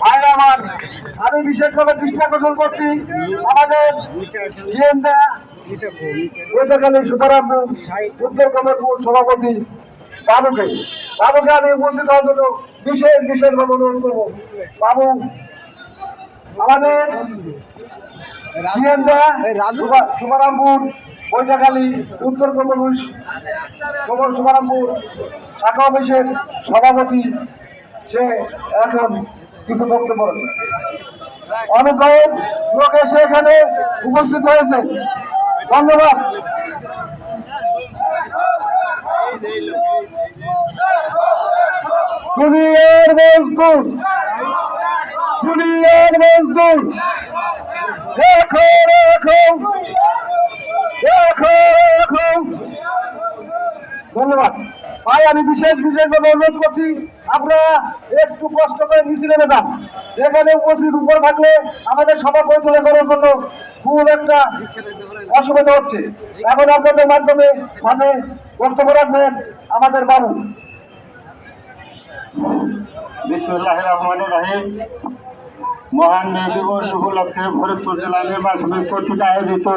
ভাই আমার, আমি বিশেষভাবে দৃষ্টি আকর্ষণ করছি আমাদের সুপারামপুর উত্তর কমলপুর সভাপতি বাবুকে। বাবুকে আমি উপস্থিত হওয়ার জন্য বিশেষভাবে অনুরোধ করবো। বাবু আমাদের সুপারামপুর বৈঠাখালী উত্তর কমল সুপারামপুর শাখা অফিসের সভাপতি, সে এখন কিছু বক্তব্য রাখবে। অনেক লোক এসে এখানে উপস্থিত হয়েছে, ধন্যবাদ। দুনিয়ার মজদুর, দুনিয়ার মজদুর, দেখো দেখো দেখো দেখো। ধন্যবাদ ভাই, আমি বিশেষভাবে অনুরোধ করছি আপনারা একটু কষ্ট করে নিচে নেমে যান। এখানে উপস্থিত উপর থাকলে আমাদের সভা পরিচালনা করার জন্য খুব একটা অসুবিধা হচ্ছে। এখন আপনাদের মাধ্যমে মাঝে বক্তব্য রাখবেন আমাদের বাবু। বিসমিল্লাহির রহমানির রহিম। মহান মে দিবস উপলক্ষে ফরিদপুর জেলা নির্বাচনী কর্তৃক আয়োজিত